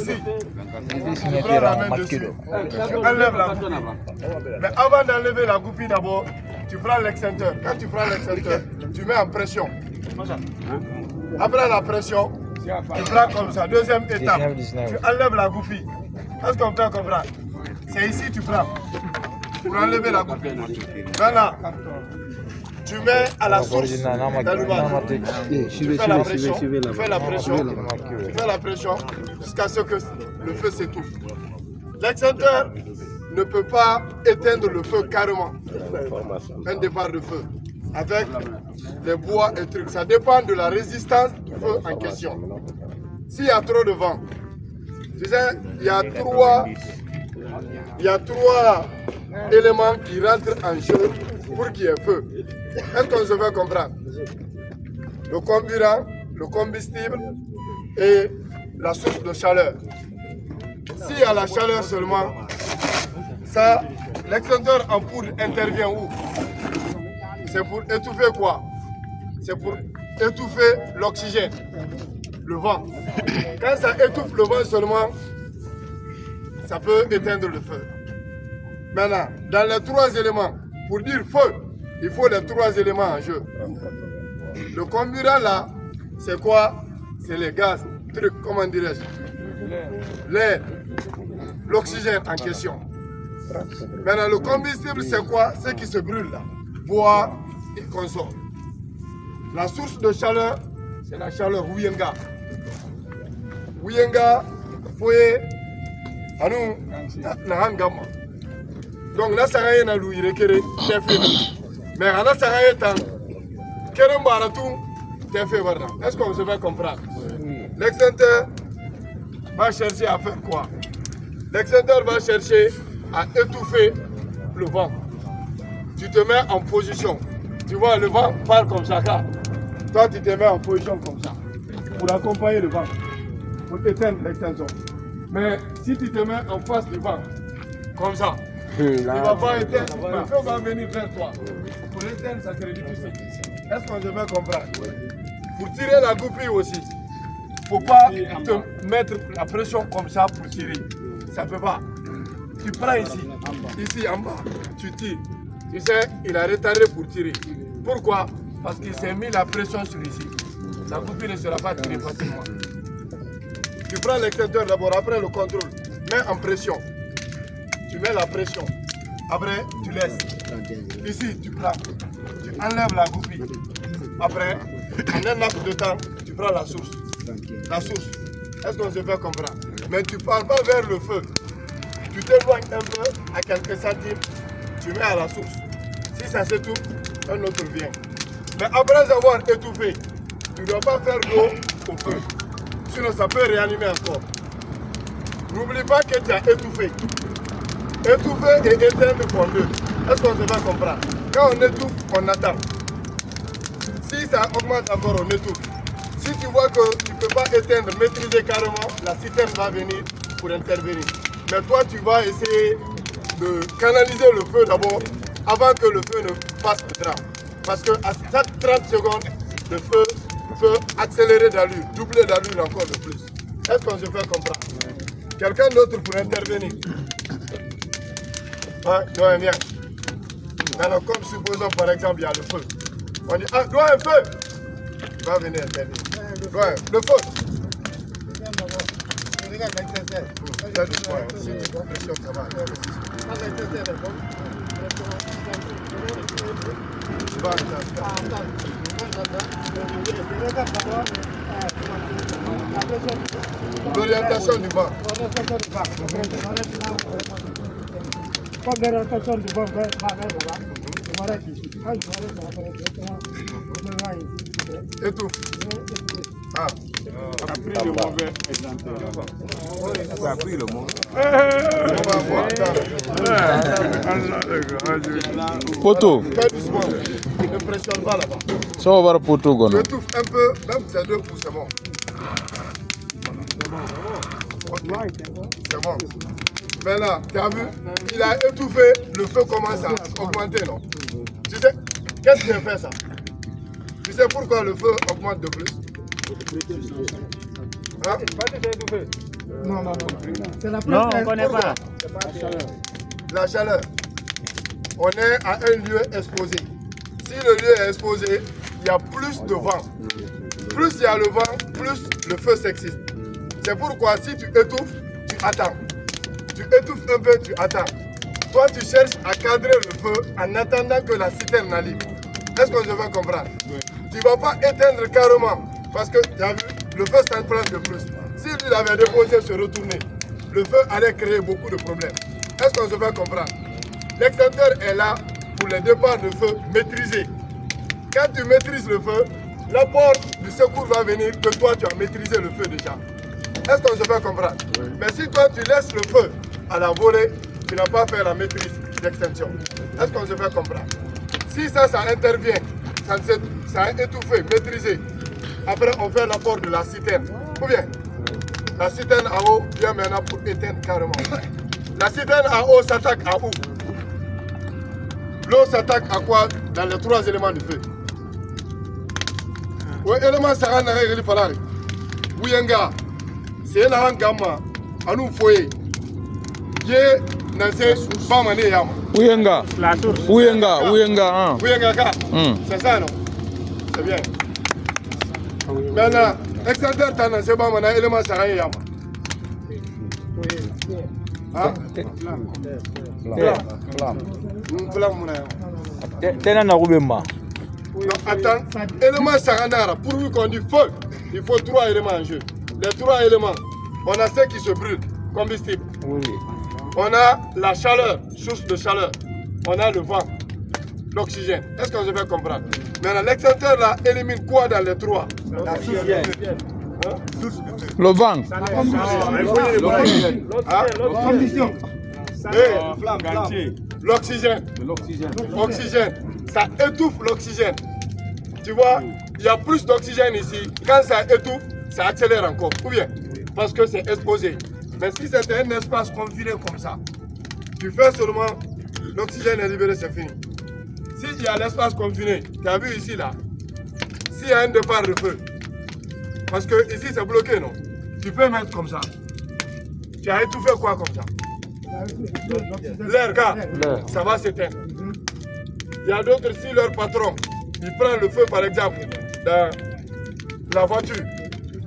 ici. Tu prends la main dessus. Tu enlèves la goupille. Mais avant d'enlever la goupille d'abord, tu prends l'extincteur. Quand tu prends l'extincteur, tu mets en pression. Après la pression, tu prends comme ça. Deuxième étape, tu enlèves la goupille. Est-ce qu'on peut comprendre? C'est ici tu prends. Pour enlever la goupille. Voilà. Tu mets à la source d'allumage. Tu fais la pression. Tu fais la pression. Tu fais la pression jusqu'à ce que le feu s'étouffe. L'extincteur ne peut pas éteindre le feu carrément. Un départ de feu. Avec les bois et trucs. Ça dépend de la résistance du feu en question. S'il y a trop de vent, tu sais, il y a trois éléments qui rentrent en jeu pour qu'il y ait feu. Est-ce qu'on se fait comprendre? Le carburant, le combustible et la source de chaleur. S'il y a la chaleur seulement, ça, l'extincteur en poudre intervient où? C'est pour étouffer quoi? C'est pour étouffer l'oxygène, le vent. Quand ça étouffe le vent seulement, ça peut éteindre le feu. Maintenant, dans les trois éléments, pour dire feu, il faut les trois éléments en jeu. Le carburant là, c'est quoi? C'est les gaz, trucs, comment dirais-je? L'air, l'oxygène en question. Maintenant, le combustible, c'est quoi? C'est qui se brûle là. Bois et consomme. La source de chaleur, c'est la chaleur Wuyenga. Wuyenga, foye, anu, nahangama. Donc, là, ça va être un loup, il est fait. Mais là, ça va être un Kerem Baratou, t'es fait. Est-ce qu'on se fait comprendre? L'extincteur va chercher à faire quoi? L'extincteur va chercher à étouffer le vent. Tu te mets en position. Tu vois, le vent part comme ça. Toi, tu te mets en position comme ça. Pour accompagner le vent. Pour éteindre l'extinction. Mais si tu te mets en face du vent, comme ça, il ne va pas éteindre. Le feu va venir vers toi. Pour éteindre, ça serait difficile. Est-ce qu'on se fait comprendre? Pour tirer la goupille aussi, il ne faut pas te mettre la pression comme ça pour tirer. Ça ne peut pas. Tu prends ici en bas, tu tires. Tu sais, il a retardé pour tirer. Pourquoi? Parce qu'il s'est mis la pression sur ici. La goupille ne sera pas tirée facilement. Tu prends l'extincteur d'abord, après le contrôle. Mets en pression. Tu mets la pression. Après, tu laisses. Ici, tu prends. Tu enlèves la goupille. Après, en un laps de temps, tu prends la source. La source. Est-ce qu'on se fait comprendre? Mais tu ne pars pas vers le feu. Tu t'éloignes un peu à quelques centimètres. Tu mets à la source. Si ça s'étouffe, un autre vient. Mais après avoir étouffé, tu ne dois pas faire d'eau au feu. Sinon, ça peut réanimer encore. N'oublie pas que tu as étouffé. Étouffer et éteindre font deux. Est-ce qu'on se va comprendre? Quand on étouffe, on attend. Si ça augmente encore, on étouffe. Si tu vois que tu ne peux pas éteindre, maîtriser carrément, la citerne va venir pour intervenir. Mais toi, tu vas essayer de canaliser le feu d'abord avant que le feu ne passe le drame. Parce qu'à chaque 30 secondes, le feu peut accélérer d'allure, doubler d'allure encore de plus. Est-ce qu'on se fait comprendre? Quelqu'un d'autre pour intervenir? Ouais, bien. Alors, comme supposons par exemple, il y a le feu. On dit, ah, doigt un feu. Il va venir intervenir. Ouais, le feu. Regarde l'extincteur. L'orientation du vent. L'orientation du vent. Étouffe. Ah. Tu as pris le mauvais exemple. Tu as pris le mauvais. On va voir. Poto. Fais doucement. Ne pressionne pas là-bas. Ça va voir poto. Tu étouffes un peu, même c'est 2 pouces, c'est bon. C'est bon. Maintenant, tu as vu, il a étouffé, le feu commence à augmenter, non? Tu sais, qu'est-ce qui fait ça? Tu sais pourquoi le feu augmente de plus? Hein? Non, c'est la Non, on première. ne connaît pas. La chaleur. On est à un lieu exposé. Si le lieu est exposé, il y a plus de vent. Plus il y a le vent, plus le feu s'excite. C'est pourquoi si tu étouffes, tu attends. Tu étouffes un peu, tu attends. Toi, tu cherches à cadrer le feu en attendant que la citerne n'allume. Est-ce que je vais comprendre? Tu ne vas pas éteindre carrément parce que, tu as vu, le feu s'enflamme de plus. Si lui avait déposé se retourner, le feu allait créer beaucoup de problèmes. Est-ce qu'on se fait comprendre? L'extincteur est là pour les départs de feu maîtrisés. Quand tu maîtrises le feu, l'apport du secours va venir que toi tu as maîtrisé le feu déjà. Est-ce qu'on se fait comprendre? Mais si toi tu laisses le feu à la volée, tu n'as pas fait la maîtrise d'extinction. Est-ce qu'on se fait comprendre? Si ça intervient, ça a étouffé, maîtrisé. Après on fait l'apport de la citerne. Ou bien, la citerne à eau vient maintenant pour éteindre carrément. La citerne à eau s'attaque à où? L'eau s'attaque à quoi? Dans les 3 éléments du feu. Oui, élément ça n'a rien fallu. Ouyenga, c'est un gamma, à nous foyer. Yé, Nansé, Bamane Yama. Ouyenga. La source. Ouyenga, Ouyenga. Ouyenga, c'est ça non? C'est bien. Maintenant, extérieur Tana, c'est Bamane, élément ça rien Yama. Hein? Tena na Rubemba. Non, attends, élément Saranara, pourvu qu'on dit feu, il faut 3 éléments en jeu. Les 3 éléments, on a ceux qui se brûlent, combustible. On a la chaleur, source de chaleur. On a le vent, l'oxygène. Est-ce qu'on se fait comprendre? Maintenant, l'extincteur là élimine quoi dans les 3? La source de feu. Hein? Source de feu. Le vent. Condition. L'oxygène. Oxygène. Ça étouffe l'oxygène. Tu vois, il y a plus d'oxygène ici. Quand ça étouffe, ça accélère encore. Ou bien, parce que c'est exposé. Mais si c'était un espace confiné comme ça, tu fais seulement, l'oxygène est libéré, c'est fini. S'il y a l'espace confiné, tu as vu ici là, s'il y a un départ de feu, parce que ici c'est bloqué, non? Tu peux mettre comme ça. Tu as étouffé quoi comme ça? L'air, regarde, ça va s'éteindre. Il y a d'autres, si leur patron, il prend le feu par exemple dans la voiture,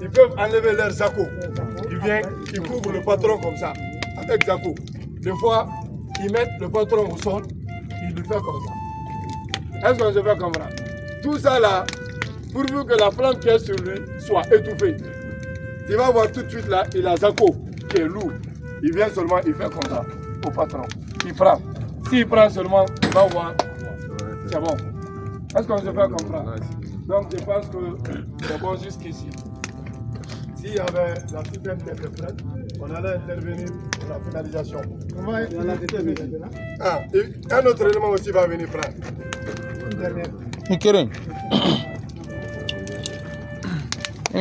ils peuvent enlever leur zaco. Ils viennent, ils couvrent le patron comme ça, avec zaco. Des fois, ils mettent le patron au sol, ils le font comme ça. Est-ce qu'on se fait comprendre? Tout ça là, pourvu que la flamme qui est sur lui soit étouffée. Tu vas voir tout de suite là, il a zaco qui est lourd. Il vient seulement, il fait comme ça au patron. Il prend. S'il prend seulement, il va voir. C'est bon. Est-ce qu'on se fait comprendre? Donc je pense que c'est bon jusqu'ici. S'il y avait la citerne qui était prête, on allait intervenir pour la finalisation. On va intervenir. Ah, et un autre élément aussi va venir prendre. Ikeren.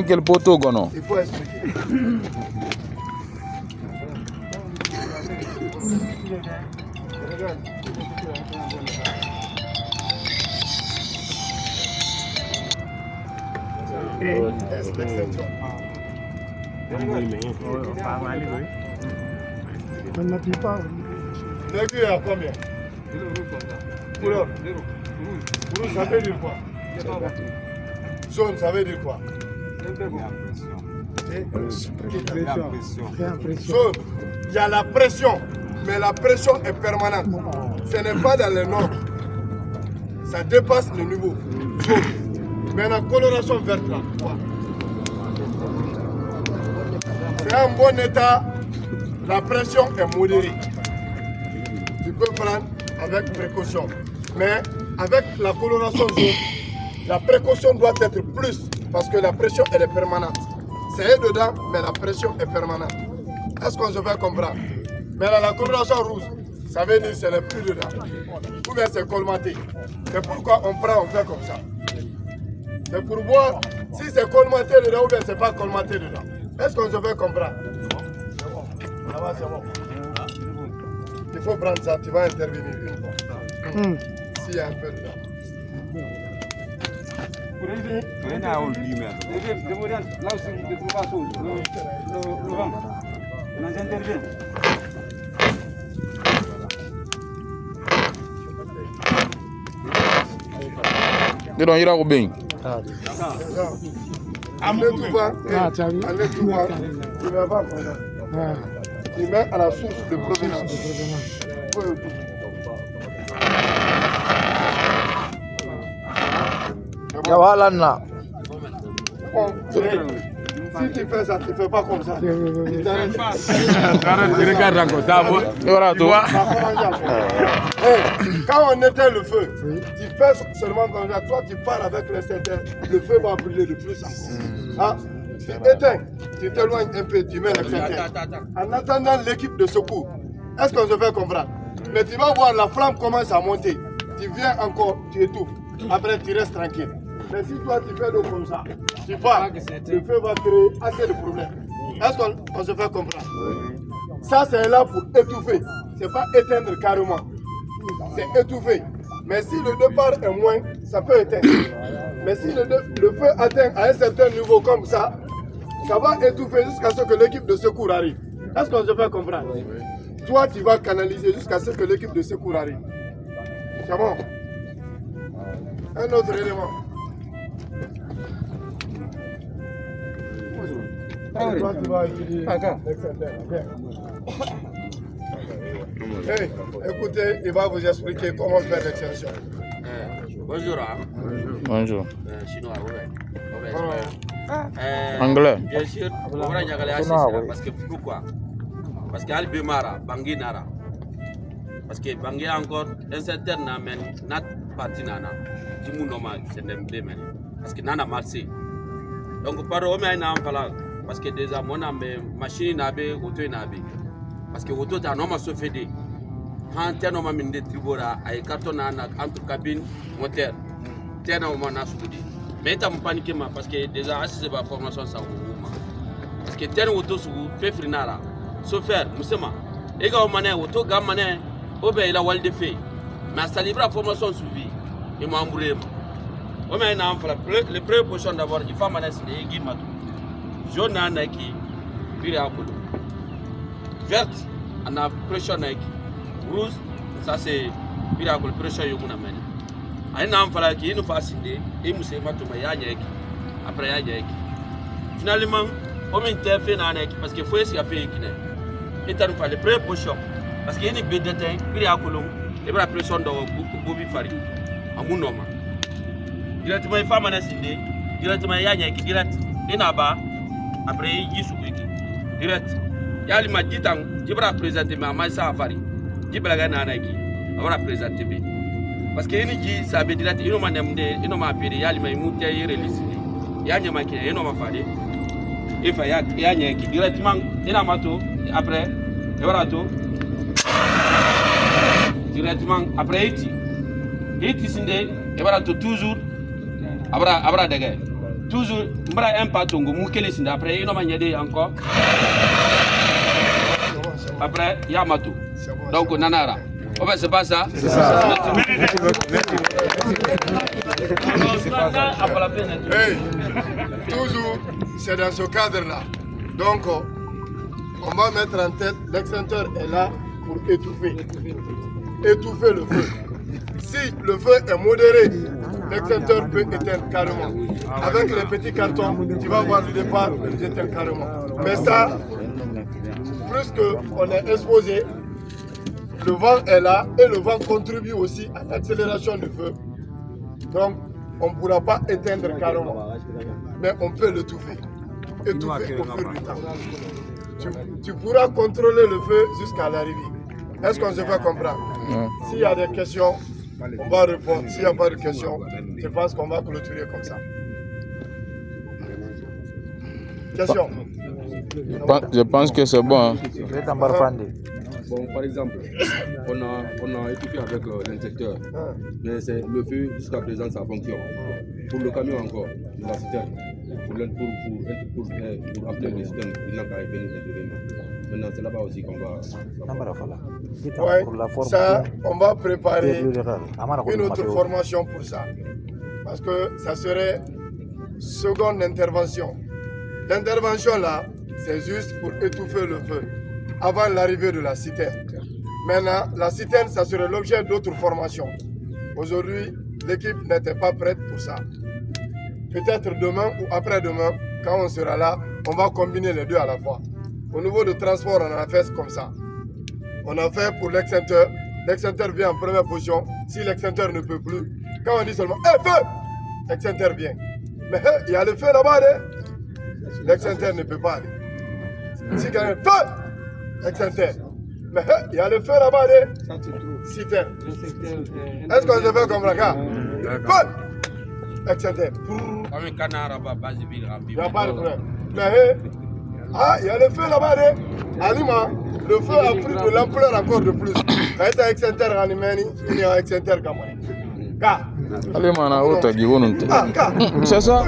Quel poteau gono? Il faut expliquer. L'extinction. On n'appuie pas. L'aiguille à combien? Couleur. Rouge, ça veut dire quoi? Jaune, ça veut dire quoi? Jaune, il y a la pression, mais la pression est permanente. Ce n'est pas dans les normes. Ça dépasse le niveau. Jaune. Mais la coloration verte là, c'est un bon état, la pression est modérée. Tu peux prendre avec précaution. Mais avec la coloration jaune, la précaution doit être plus parce que la pression elle est permanente. C'est dedans, mais la pression est permanente. Est-ce qu'on se fait comprendre? Mais là, la coloration rouge, ça veut dire que ce n'est plus dedans. Ou bien c'est colmaté. C'est pourquoi on prend, on fait comme ça. C'est pour voir si c'est colmaté dedans ou bien c'est pas colmaté dedans. Est-ce qu'on se fait comprendre? Ça va, c'est bon. Il faut prendre ça, tu vas intervenir une fois. S'il y a un peu dedans. They don't hear how being. Allez tout va. Ah, tu as vu? Allez tout va. Tu ne vas pas prendre. Ah, Tu mets à la source de provenance. Yawalanna. Bon, si tu fais ça, tu ne fais pas comme ça. Tu t'arrêtes. Voilà, tu vois. Quand on éteint le feu, tu fais seulement comme ça. Toi, tu pars avec l'extincteur. Le feu va brûler de plus encore. Ah, tu éteins, tu t'éloignes un peu, tu mets l'extincteur. En attendant l'équipe de secours, est-ce qu'on se fait comprendre? Mais tu vas voir, la flamme commence à monter. Tu viens encore, tu étouffes. Après, tu restes tranquille. Mais si toi, tu fais l'eau comme ça, tu pars, le feu va créer assez de problèmes. Est-ce qu'on se fait comprendre? Ça, c'est là pour étouffer. Ce n'est pas éteindre carrément. C'est étouffer. Mais si le départ est moins, ça peut éteindre. Mais si le feu atteint à un certain niveau comme ça va étouffer jusqu'à ce que l'équipe de secours arrive. Est-ce qu'on se fait comprendre? Toi, tu vas canaliser jusqu'à ce que l'équipe de secours arrive. C'est bon? Un autre élément. Toi, tu vas utiliser l'extincteur. Hey, écoutez, il va vous expliquer comment faire l'extension. Bonjour. Bonjour. Chinois, Anglais. Bien sûr, parce que pourquoi? Parce qu'Al Bemara, Bangui Nara. Parce que Bangui encore un certain namen, nat patinana, du monde normal, c'est un démen. Parce que Nana Marseille. Donc, par au moins, parce que déjà, mon machine n'a pas auto n'a pas. Parce que auto a non se fait des. Han teno ma min de tribora ay carton na entre cabine moteur. Teno ma na soudi. Mais ta paniquer ma parce que déjà assisé ba formation ça ou parce que teno auto su fait frinara. So faire musema. E ga mané auto ga mané obe ila walde fait. Mais ça libra formation suivi. Et moi ambouré. O mais na fala le premier position d'abord il faut mané c'est guide matou. Jaune na qui vire à boulot. Verte on a pression na qui. Rouge, ça c'est miracle pression yomuna mani. Aïe n'a pas qui nous facilite et nous sommes tous les yaki. Après yaki. Finalement, on m'interfère dans l'équipe parce qu'il faut essayer de faire équilibre. Et t'as nous fait le premier position parce qu'il y a une bête de temps, miracle, et la pression de Bobby Fari. À mon nom. Directement les femmes en assidé, directement yaki direct. Et là-bas, après il y a sous direct. Il y a les matins, je vais présenter ma maille à Fari. Qui blague nanaki avara présenter bi parce que ini ji sabe dilati ino manemde ino ma pede yali mai mutia yere lisini ya nyama ki ino ma fade e fa ya nyaki directement ina mato après e wara to directement après iti sinde e wara to toujours abra dege toujours mbra un patongo mukele sinde après ino ma nyade encore après Yamato. Donc Nanara. Oh ben c'est pas ça. C'est ça. Hey, toujours, c'est dans ce cadre-là. Donc, on va mettre en tête, l'extincteur est là pour étouffer. Étouffer le feu. Si le feu est modéré, l'extincteur peut éteindre carrément. Avec les petits cartons, tu vas voir le départ, il éteint carrément. Mais ça, plus qu'on est exposé, le vent est là et le vent contribue aussi à l'accélération du feu. Donc, on ne pourra pas éteindre carrément, mais on peut l'étouffer. Étouffer au fur du temps. Tu pourras contrôler le feu jusqu'à l'arrivée. Est-ce qu'on se fait comprendre? S'il y a des questions, on va répondre. S'il n'y a pas de questions, je pense qu'on va clôturer comme ça. Question? Je pense que c'est bon. Hein. Bon, par exemple, on a étouffé avec l'injecteur, mais c'est le feu jusqu'à présent ça fonctionne. Pour le camion encore, de la citerne, pour appeler les citernes, il n'a qu'à venir intervenir. Maintenant, c'est là-bas aussi qu'on va. Oui, ça, on va préparer une autre formation pour ça. parce que ça serait seconde intervention. L'intervention là, c'est juste pour étouffer le feu avant l'arrivée de la citerne. Maintenant, la citerne, ça serait l'objet d'autres formations. Aujourd'hui, l'équipe n'était pas prête pour ça. Peut-être demain ou après-demain, quand on sera là, on va combiner les deux à la fois. Au niveau du transport, on a fait comme ça. On a fait pour l'extincteur. L'extincteur vient en première position. Si l'extincteur ne peut plus, quand on dit seulement « feu !» l'extincteur vient. Mais il y a le feu là-bas, l'extincteur ne peut pas aller. Si quelqu'un « feu !» l'extincteur. Mais il y a le feu là-bas, citerne. Est-ce qu'on se fait comme la gare? Feu! Extincteur. Il n'y a pas de problème. Mais il y a le feu là-bas, Alima, le feu a pris de l'ampleur encore de plus. Quand il y a un extincteur animé, il y a un extincteur comme ça. Allez, man, c'est ça.